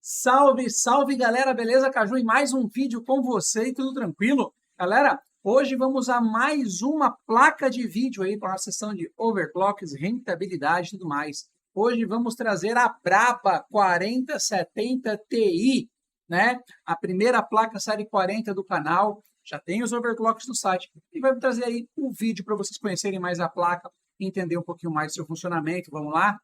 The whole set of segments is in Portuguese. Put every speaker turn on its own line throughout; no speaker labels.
Salve, salve galera, beleza? Caju em mais um vídeo com você e tudo tranquilo? Galera, hoje vamos a mais uma placa de vídeo aí para a sessão de overclocks, rentabilidade e tudo mais. Hoje vamos trazer a Braba 4070 Ti, né? A primeira placa série 40 do canal, já tem os overclocks no site. E vai trazer aí um vídeo para vocês conhecerem mais a placa e entender um pouquinho mais do seu funcionamento. Vamos lá?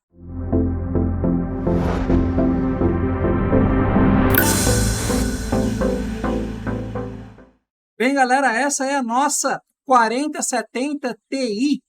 Bem, galera, essa é a nossa 4070 Ti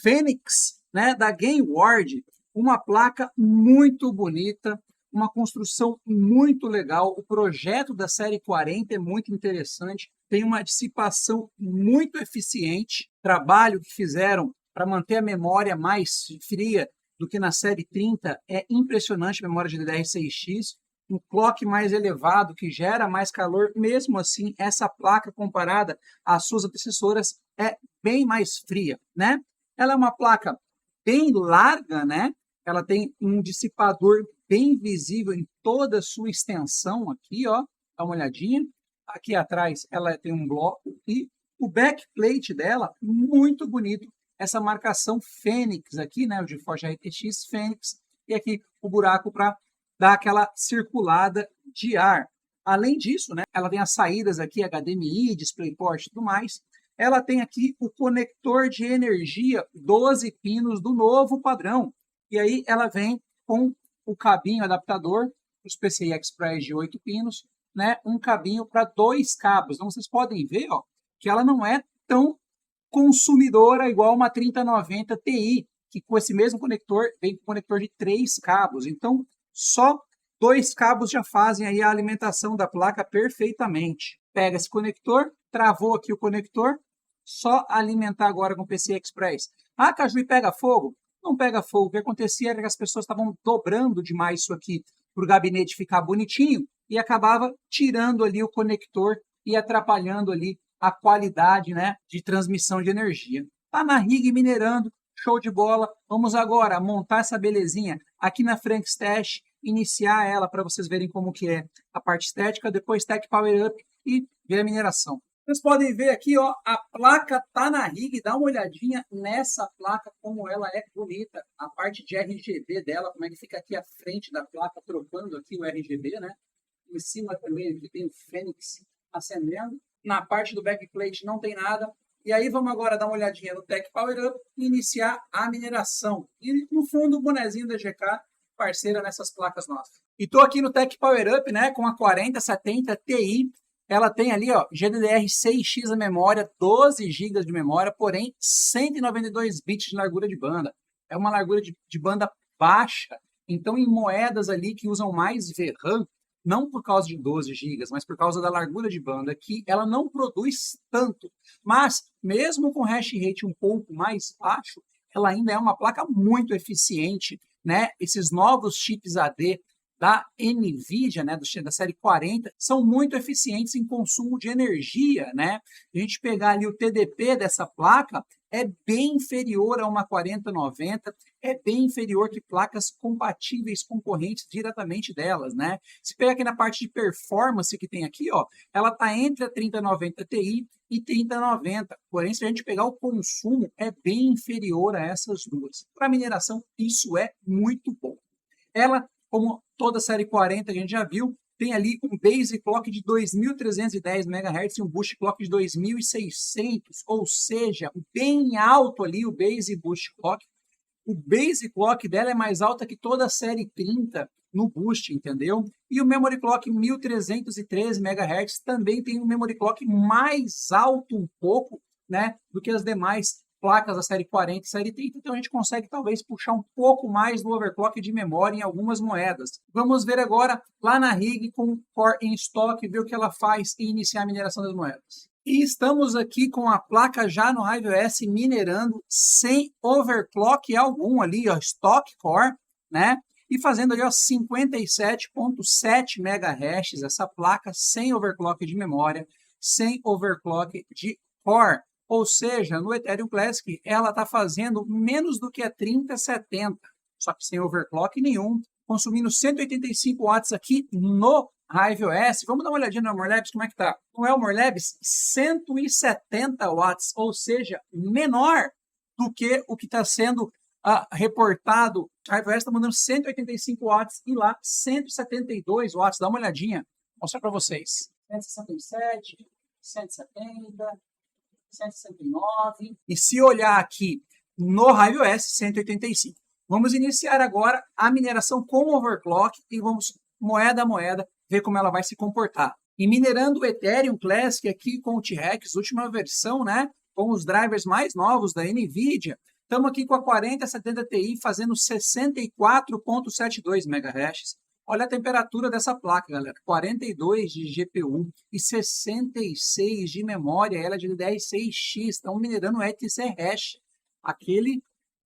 Fênix, né, da Gameward. Uma placa muito bonita, uma construção muito legal. O projeto da série 40 é muito interessante, tem uma dissipação muito eficiente. Trabalho que fizeram para manter a memória mais fria do que na série 30 é impressionante, a memória de DDR6X. Um clock mais elevado, que gera mais calor, mesmo assim, essa placa, comparada às suas antecessoras, é bem mais fria, né? Ela é uma placa bem larga, né? Ela tem um dissipador bem visível em toda a sua extensão aqui, ó. Dá uma olhadinha. Aqui atrás ela tem um bloco e o backplate dela, muito bonito. Essa marcação Fênix aqui, né? O GeForce RTX Fênix. E aqui o buraco para dar aquela circulada de ar. Além disso, né, ela tem as saídas aqui, HDMI, DisplayPort e tudo mais. Ela tem aqui o conector de energia 12 pinos do novo padrão. E aí ela vem com o cabinho adaptador, os PCI Express de 8 pinos, né, um cabinho para 2 cabos. Então vocês podem ver, ó, que ela não é tão consumidora igual uma 3090 Ti, que com esse mesmo conector vem com conector de 3 cabos. Então, só 2 cabos já fazem aí a alimentação da placa perfeitamente. Pega esse conector, travou aqui o conector, só alimentar agora com o PCI Express. Ah, Caju, pega fogo? Não pega fogo. O que acontecia era que as pessoas estavam dobrando demais isso aqui para o gabinete ficar bonitinho e acabava tirando ali o conector e atrapalhando ali a qualidade, né, de transmissão de energia. Tá na rig minerando, show de bola. Vamos agora montar essa belezinha aqui na Frankstash, iniciar ela para vocês verem como que é a parte estética, depois Tech Power Up e ver a mineração. Vocês podem ver aqui, ó, a placa tá na rig, dá uma olhadinha nessa placa, como ela é bonita. A parte de RGB dela, como é que fica aqui à frente da placa, trocando aqui o RGB, né? Em cima também aqui tem o Fênix acendendo. Na parte do backplate não tem nada. E aí vamos agora dar uma olhadinha no Tech Power Up e iniciar a mineração. E no fundo o bonezinho da GK, parceira nessas placas nossas. E tô aqui no Tech Power Up, né, com a 4070 Ti. Ela tem ali, ó, GDDR6X a memória, 12 GB de memória, porém 192 bits de largura de banda. É uma largura de banda baixa. Então em moedas ali que usam mais VRAM, não por causa de 12 GB, mas por causa da largura de banda, que ela não produz tanto. Mas, mesmo com hash rate um pouco mais baixo, ela ainda é uma placa muito eficiente, né? Esses novos chips AD da NVIDIA, né, da série 40, são muito eficientes em consumo de energia, né? A gente pegar ali o TDP dessa placa, é bem inferior a uma 4090, é bem inferior que placas compatíveis concorrentes diretamente delas, né? Se pegar aqui na parte de performance que tem aqui, ó, ela está entre a 3090 Ti e 3090, porém se a gente pegar o consumo, é bem inferior a essas duas. Para mineração, isso é muito bom. Ela, como toda a série 40 que a gente já viu, tem ali um base clock de 2.310 MHz e um boost clock de 2.600, ou seja, bem alto ali o base boost clock. O base clock dela é mais alta que toda a série 30 no boost, entendeu? E o memory clock 1.313 MHz também tem um memory clock mais alto um pouco, né, do que as demais placas da série 40 e série 30, então a gente consegue talvez puxar um pouco mais do overclock de memória em algumas moedas. Vamos ver agora lá na rig com o Core em estoque, ver o que ela faz e iniciar a mineração das moedas. E estamos aqui com a placa já no HiveOS minerando sem overclock algum ali, ó, Stock Core, né? E fazendo ali, ó, 57.7 MHz, essa placa sem overclock de memória, sem overclock de core. Ou seja, no Ethereum Classic, ela está fazendo menos do que a 3070, só que sem overclock nenhum, consumindo 185 watts aqui no Hive OS. Vamos dar uma olhadinha no Elmore Labs, como é que tá? No Elmore Labs, 170 watts, ou seja, menor do que o que está sendo reportado. A Hive OS está mandando 185 watts e lá 172 watts. Dá uma olhadinha, vou mostrar para vocês. 167, 170, 169. E se olhar aqui no Hive OS, 185. Vamos iniciar agora a mineração com overclock e vamos, moeda a moeda, ver como ela vai se comportar. E minerando o Ethereum Classic aqui com o T-Rex, última versão, né? Com os drivers mais novos da NVIDIA. Estamos aqui com a 4070 Ti fazendo 64,72 MHz. Olha a temperatura dessa placa, galera. 42 de GPU e 66 de memória. Ela é de 10.6x. Estão minerando ETC Hash. Aquele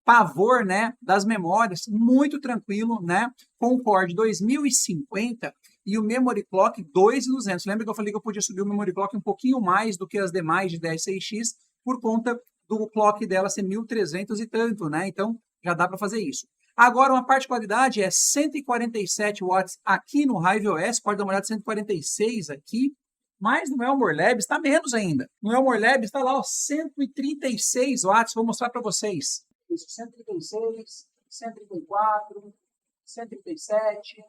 pavor, né, das memórias, muito tranquilo, né, com o Core de 2050 e o Memory Clock 2200. Lembra que eu falei que eu podia subir o Memory Clock um pouquinho mais do que as demais de 10.6x por conta do clock dela ser 1300 e tanto, né? Então, já dá para fazer isso. Agora, uma particularidade é 147 watts aqui no Hive OS, pode dar uma olhada, 146 aqui, mas no Elmore Labs está menos ainda. No Elmore Labs está lá, ó, 136 watts, vou mostrar para vocês. Isso, 136, 134, 137.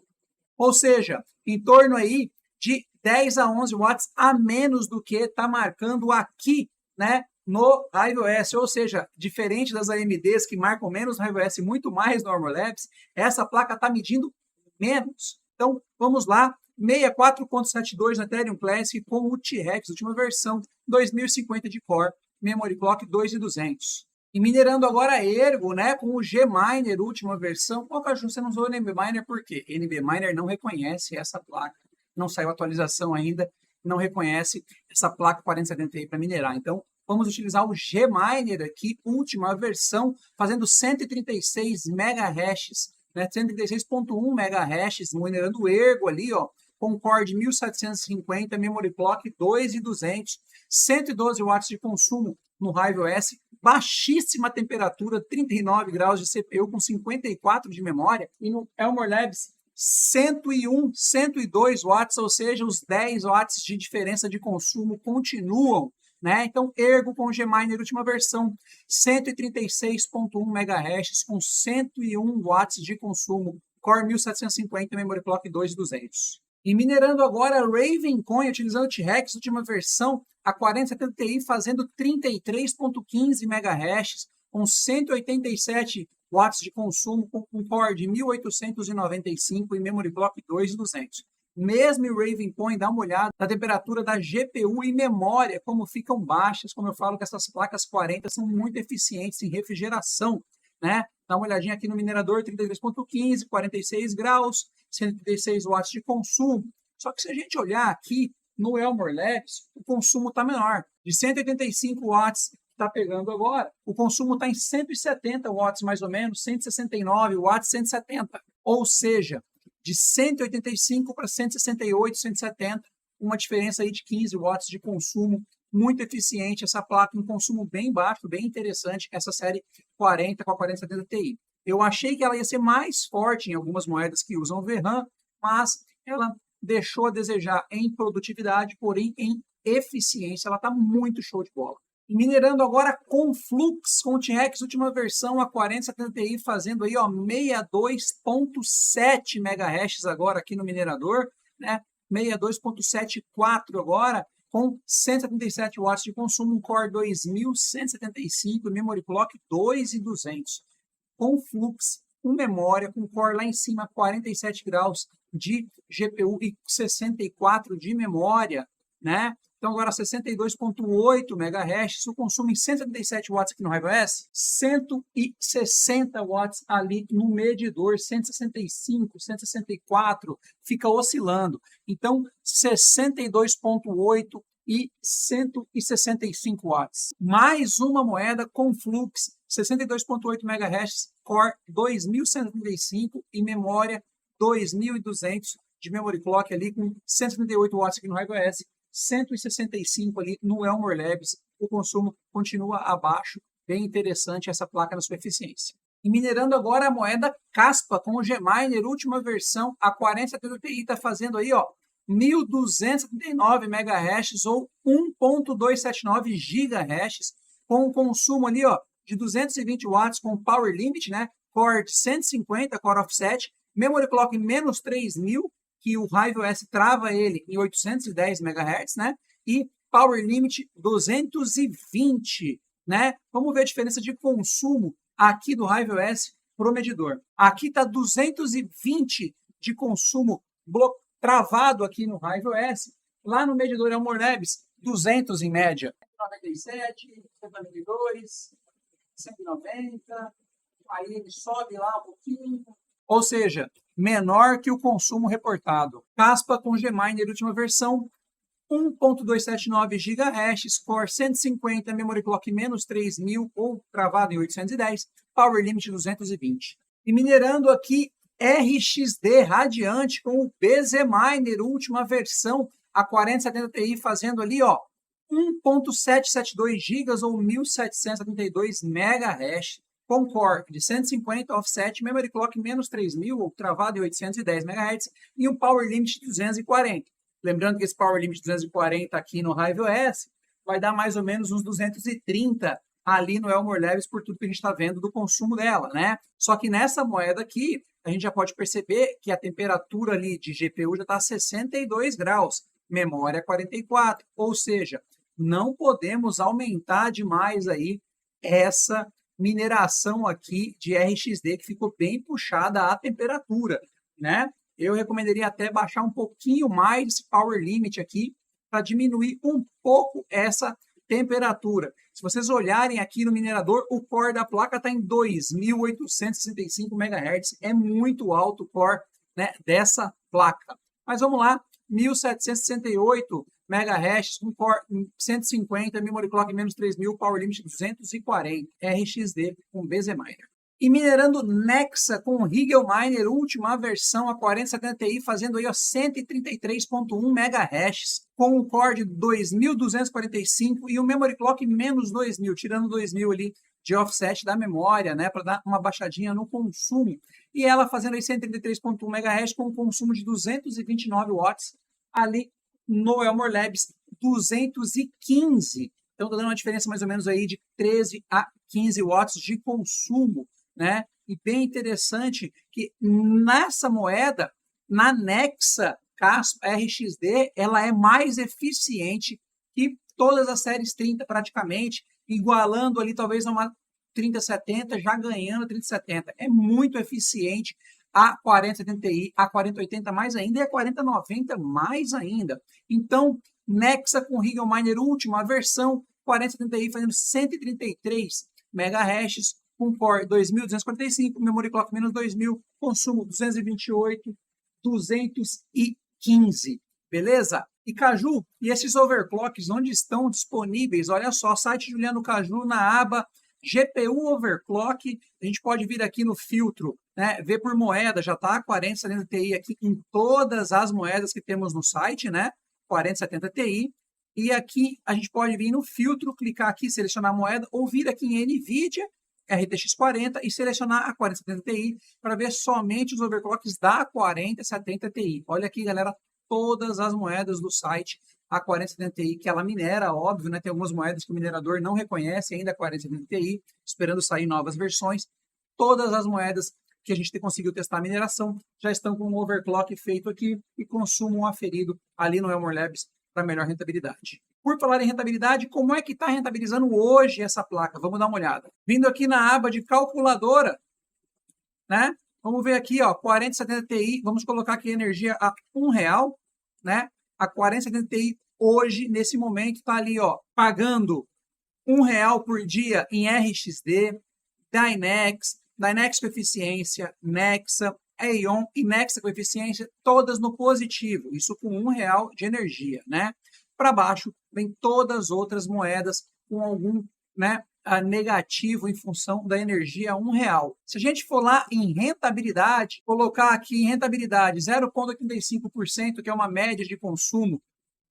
Ou seja, em torno aí de 10 a 11 watts a menos do que está marcando aqui, né, no Hive OS. Ou seja, diferente das AMDs que marcam menos no Hive OS e muito mais no Elmore Labs, essa placa está medindo menos. Então, vamos lá. 64.72 no Ethereum Classic com o T-Rex, última versão, 2050 de Core, Memory Clock 2200. E minerando agora Ergo, né, com o Gminer, última versão. Ô, Caju, você não usou o NB Miner por quê? NB Miner não reconhece essa placa. Não saiu atualização ainda, não reconhece essa placa 4070 Ti para minerar. Então, vamos utilizar o Gminer aqui, última versão, fazendo 136 MHz, né, 136.1 MHz, minerando o Ergo ali, ó, com Core de 1750, Memory Clock 2200, 112 watts de consumo no Hive OS, baixíssima temperatura, 39 graus de CPU com 54 de memória, e no Elmore Labs 101, 102 watts, ou seja, os 10 watts de diferença de consumo continuam, né? Então, Ergo com Gminer, última versão, 136.1 MHz com 101 watts de consumo, Core 1750, Memory Clock 2200. E minerando agora Ravencoin, utilizando o T-Rex, última versão, a 4070 Ti fazendo 33.15 MHz, com 187 watts de consumo, com um Core de 1895 e Memory Clock 2200. Mesmo o Ravencoin, dá uma olhada na temperatura da GPU e memória, como ficam baixas, como eu falo que essas placas 40 são muito eficientes em refrigeração, né? Dá uma olhadinha aqui no minerador, 33.15, 46 graus, 136 watts de consumo. Só que se a gente olhar aqui no Elmore Labs, o consumo está menor. De 185 watts que está pegando agora, o consumo está em 170 watts mais ou menos, 169 watts, 170. Ou seja, de 185 para 168, 170, uma diferença aí de 15 watts de consumo. Muito eficiente essa placa, um consumo bem baixo, bem interessante, essa série 40 com a 4070 Ti. Eu achei que ela ia ser mais forte em algumas moedas que usam VRAM, mas ela deixou a desejar em produtividade, porém em eficiência. Ela está muito show de bola. E minerando agora com Flux, com o T-Rex, última versão, a 4070 Ti, fazendo aí, ó, 62.7 MHz agora aqui no minerador, né? 62.74 agora, com 177 watts de consumo, um Core 2175, Memory Clock 2200. Com Flux, com memória, com Core lá em cima, 47 graus de GPU e 64 de memória, né? Então agora 62.8 MHz, o consumo em 177 watts aqui no Hive OS, 160 watts ali no medidor, 165, 164, fica oscilando. Então 62.8 e 165 watts. Mais uma moeda com Flux, 62.8 MHz, Core 2175 e memória 2200 de Memory Clock ali com 178 watts aqui no Hive OS, 165 ali no Elmore Labs. O consumo continua abaixo, bem interessante essa placa na sua eficiência. E minerando agora a moeda Caspa com o Gminer, última versão, a 4070 Ti, está fazendo aí, ó, 1.279 MHz ou 1.279 GHz, com um consumo ali, ó, de 220 watts com Power Limit, né? Core de 150, Core Offset, Memory Clock menos 3000, que o Hive OS trava ele em 810 MHz, né? E Power Limit 220, né? Vamos ver a diferença de consumo aqui do Hive OS pro medidor. Aqui está 220 de consumo travado aqui no Hive OS. Lá no medidor Elmore Labs, 200 em média. 97, 192, 190, aí ele sobe lá um pouquinho. Ou seja, menor que o consumo reportado. Caspa com Gminer, última versão, 1.279 GHz, Core 150, Memory Clock menos 3000 ou travado em 810, Power Limit 220. E minerando aqui RXD Radiante com o BZMiner, última versão, a 4070 Ti, fazendo ali, ó, 1.772 GB ou 1.772 MHz, com Core de 150, Offset, Memory Clock menos 3000 ou travado em 810 MHz e um Power Limit de 240. Lembrando que esse Power Limit 240 aqui no Hive OS vai dar mais ou menos uns 230 ali no Elmore Labs por tudo que a gente está vendo do consumo dela, né? Só que nessa moeda aqui, a gente já pode perceber que a temperatura ali de GPU já está a 62 graus, memória 44, ou seja, não podemos aumentar demais aí essa mineração aqui de RXD, que ficou bem puxada a temperatura, né? Eu recomendaria até baixar um pouquinho mais esse Power Limit aqui para diminuir um pouco essa temperatura. Se vocês olharem aqui no minerador, o core da placa está em 2.865 MHz, é muito alto o core, né, dessa placa. Mas vamos lá, 1.768 MHz, um Core 150, Memory Clock menos 3000, Power Limit 240, RXD com BZMiner. E minerando Nexa com Rigel Miner, última versão, a 4070 Ti, fazendo aí 133.1 MHz, com um Core de 2245 e um Memory Clock menos 2000, tirando 2000 ali de offset da memória, né, para dar uma baixadinha no consumo. E ela fazendo aí 133.1 MHz com um consumo de 229 watts, ali no Elmore Labs 215. Então, está dando uma diferença mais ou menos aí de 13 a 15 watts de consumo, né? E bem interessante que nessa moeda, na Nexa Caspa RXD, ela é mais eficiente que todas as séries 30 praticamente, igualando ali talvez uma 3070, já ganhando a 3070. É muito eficiente a 4070 Ti, a 4080 mais ainda e a 4090 mais ainda. Então, Nexa com Rigel Miner última versão, 4070 Ti fazendo 133 MHz, com Core 2245, Memory Clock menos 2000, consumo 228, 215, beleza? E Caju, e esses overclocks onde estão disponíveis? Olha só, site Juliano Caju na aba GPU Overclock, a gente pode vir aqui no filtro, né, ver por moeda, já está 4070 Ti aqui em todas as moedas que temos no site, né, 4070 Ti, e aqui a gente pode vir no filtro, clicar aqui, selecionar a moeda, ou vir aqui em NVIDIA, RTX 40 e selecionar a 4070 Ti para ver somente os overclocks da 4070 Ti. Olha aqui, galera, todas as moedas do site, a 4070 Ti, que ela minera, óbvio, né? Tem algumas moedas que o minerador não reconhece ainda a 4070 Ti, esperando sair novas versões. Todas as moedas que a gente conseguiu testar a mineração já estão com um overclock feito aqui e consumo aferido ali no Elmore Labs para melhor rentabilidade. Por falar em rentabilidade, como é que está rentabilizando hoje essa placa? Vamos dar uma olhada. Vindo aqui na aba de calculadora, né? Vamos ver aqui, ó, 4070 Ti, vamos colocar aqui a energia a R$1, né? A 4070 Ti hoje, nesse momento, está ali, ó, pagando R$1 por dia em RXD, Dynex com eficiência, Nexa, Aeon e Nexa com eficiência, todas no positivo, isso com R$1 de energia, né? Para baixo vem todas as outras moedas com algum, né, negativo em função da energia a R$1. Se a gente for lá em rentabilidade, colocar aqui em rentabilidade 0,85%, que é uma média de consumo,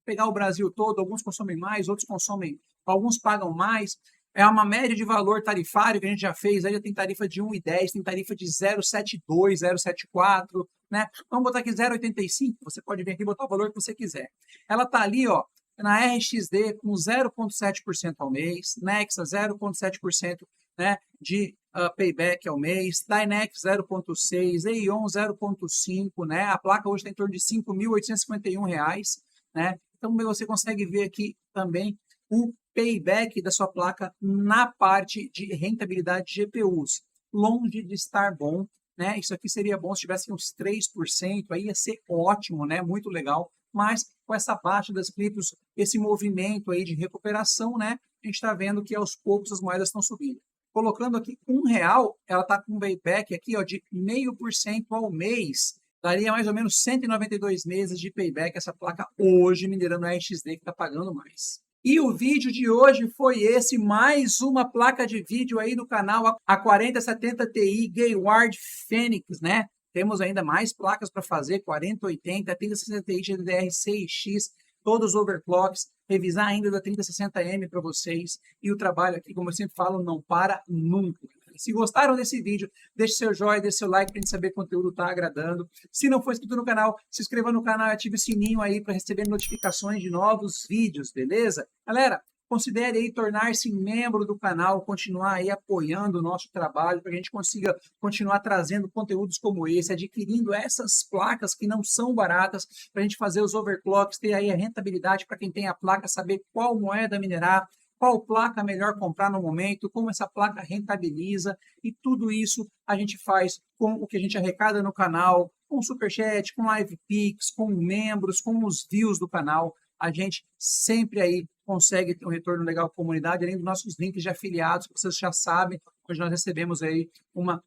pegar o Brasil todo, alguns consomem mais, outros consomem, alguns pagam mais, É uma média de valor tarifário que a gente já fez, aí já tem tarifa de 1,10, tem tarifa de 0,72, 0,74, né? Vamos botar aqui 0,85, você pode vir aqui e botar o valor que você quiser. Ela está ali, ó, na RXD com 0,7% ao mês, Nexa 0,7%, né, de payback ao mês, Dynex 0,6%, Eion 0,5%, né? A placa hoje está em torno de R$ 5.851, né? Então você consegue ver aqui também o payback da sua placa na parte de rentabilidade de GPUs. Longe de estar bom, né? Isso aqui seria bom se tivesse uns 3%, aí ia ser ótimo, né? Muito legal. Mas com essa baixa das criptos, esse movimento aí de recuperação, né? A gente está vendo que aos poucos as moedas estão subindo. Colocando aqui R$1, ela está com um payback aqui, ó, de 0,5% ao mês. Daria mais ou menos 192 meses de payback essa placa hoje, minerando a RXD, que está pagando mais. E o vídeo de hoje foi esse, mais uma placa de vídeo aí no canal, a 4070 Ti Gayward Phoenix, né? Temos ainda mais placas para fazer, 4080, 3060 Ti GDDR6X, todos os overclocks, revisar ainda da 3060M para vocês. E o trabalho aqui, como eu sempre falo, não para nunca. Se gostaram desse vídeo, deixe seu joinha, deixe seu like para a gente saber que o conteúdo está agradando. Se não for inscrito no canal, se inscreva no canal e ative o sininho aí para receber notificações de novos vídeos, beleza? Galera, considere aí tornar-se membro do canal, continuar aí apoiando o nosso trabalho para que a gente consiga continuar trazendo conteúdos como esse, adquirindo essas placas que não são baratas, para a gente fazer os overclocks, ter aí a rentabilidade para quem tem a placa, saber qual moeda minerar, qual placa melhor comprar no momento, como essa placa rentabiliza, e tudo isso a gente faz com o que a gente arrecada no canal, com superchat, com live pix, com membros, com os views do canal. A gente sempre aí consegue ter um retorno legal para a comunidade, além dos nossos links de afiliados, que vocês já sabem, hoje nós recebemos aí uma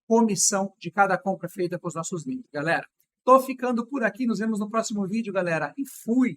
comissão de cada compra feita com os nossos links, galera. Tô ficando por aqui, nos vemos no próximo vídeo, galera, e fui!